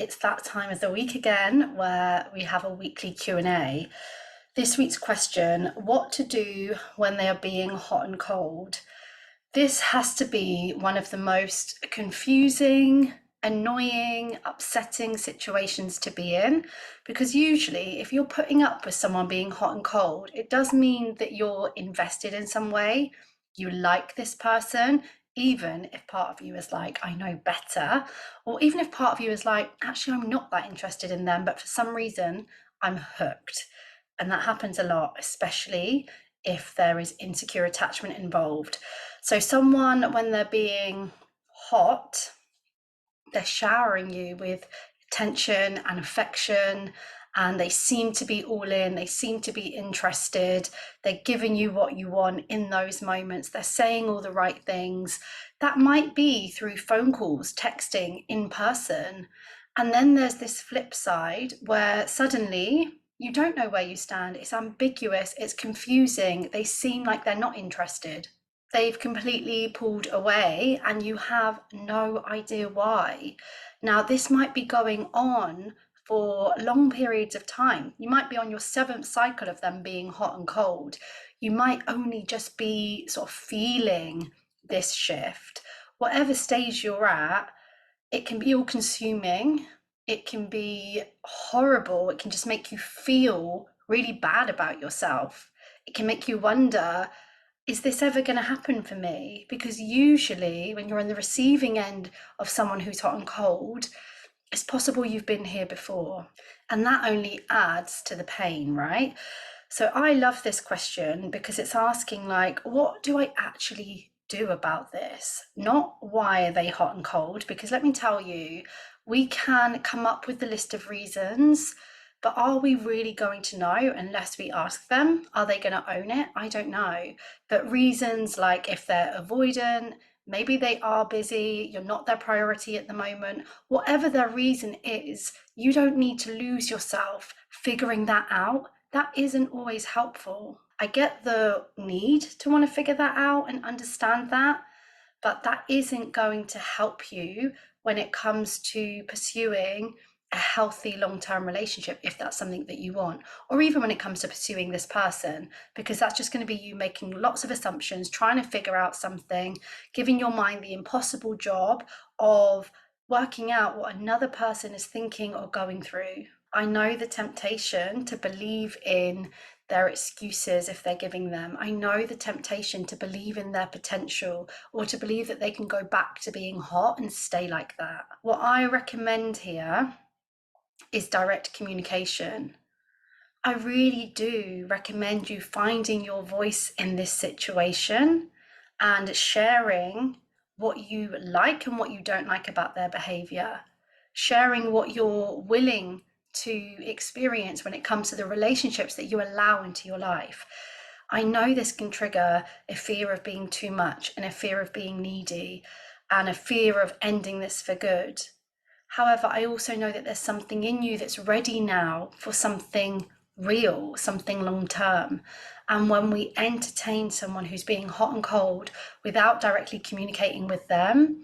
It's that time of the week again where we have a weekly Q&A. This week's question, what to do when they are being hot and cold? This has to be one of the most confusing, annoying, upsetting situations to be in, because usually if you're putting up with someone being hot and cold, it does mean that you're invested in some way. You like this person, even if part of you is like, I know better, or even if part of you is like, actually, I'm not that interested in them, but for some reason, I'm hooked. And that happens a lot, especially if there is insecure attachment involved. So someone, when they're being hot, they're showering you with attention and affection, and they seem to be all in, they seem to be interested, they're giving you what you want in those moments, they're saying all the right things. That might be through phone calls, texting, in person. And then there's this flip side where suddenly you don't know where you stand. It's ambiguous, it's confusing, they seem like they're not interested. They've completely pulled away and you have no idea why. Now, this might be going on for long periods of time. You might be on your 7th cycle of them being hot and cold. You might only just be sort of feeling this shift. Whatever stage you're at, it can be all consuming. It can be horrible. It can just make you feel really bad about yourself. It can make you wonder, is this ever going to happen for me? Because usually when you're on the receiving end of someone who's hot and cold, it's possible you've been here before. And that only adds to the pain, right? So I love this question because it's asking, like, what do I actually do about this? Not why are they hot and cold? Because let me tell you, we can come up with the list of reasons, but are we really going to know unless we ask them? Are they going to own it? I don't know. But reasons like if they're avoidant, maybe they are busy, you're not their priority at the moment, whatever their reason is, you don't need to lose yourself figuring that out. That isn't always helpful. I get the need to want to figure that out and understand that, but that isn't going to help you when it comes to pursuing a healthy long-term relationship, if that's something that you want, or even when it comes to pursuing this person, because that's just going to be you making lots of assumptions, trying to figure out something, giving your mind the impossible job of working out what another person is thinking or going through. I know the temptation to believe in their excuses if they're giving them. I know the temptation to believe in their potential or to believe that they can go back to being hot and stay like that. What I recommend here is direct communication. I really do recommend you finding your voice in this situation and sharing what you like and what you don't like about their behavior, sharing what you're willing to experience when it comes to the relationships that you allow into your life. I know this can trigger a fear of being too much and a fear of being needy and a fear of ending this for good. However, I also know that there's something in you that's ready now for something real, something long term. And when we entertain someone who's being hot and cold without directly communicating with them,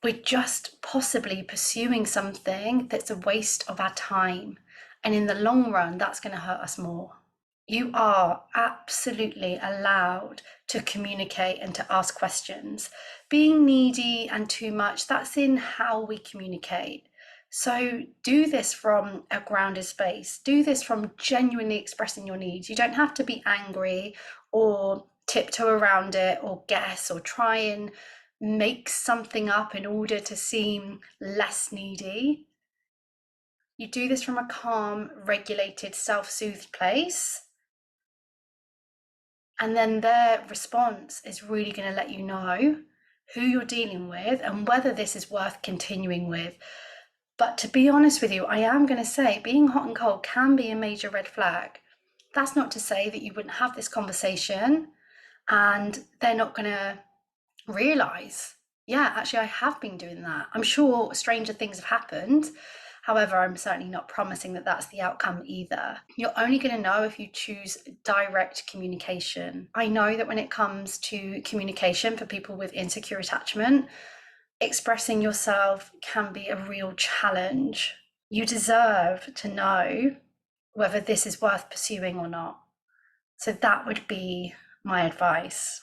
we're just possibly pursuing something that's a waste of our time. And in the long run, that's going to hurt us more. You are absolutely allowed to communicate and to ask questions. Being needy and too much, that's in how we communicate. So do this from a grounded space. Do this from genuinely expressing your needs. You don't have to be angry or tiptoe around it or guess or try and make something up in order to seem less needy. You do this from a calm, regulated, self-soothed place. And then their response is really going to let you know who you're dealing with and whether this is worth continuing with. But to be honest with you, I am going to say being hot and cold can be a major red flag. That's not to say that you wouldn't have this conversation and they're not going to realize, yeah, actually, I have been doing that. I'm sure stranger things have happened. However, I'm certainly not promising that that's the outcome either. You're only going to know if you choose direct communication. I know that when it comes to communication for people with insecure attachment, expressing yourself can be a real challenge. You deserve to know whether this is worth pursuing or not. So that would be my advice.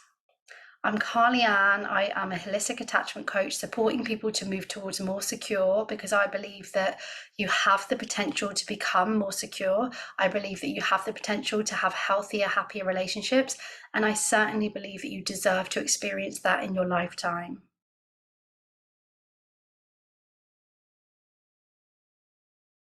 I'm Carly Ann. I am a holistic attachment coach supporting people to move towards more secure, because I believe that you have the potential to become more secure. I believe that you have the potential to have healthier, happier relationships. And I certainly believe that you deserve to experience that in your lifetime.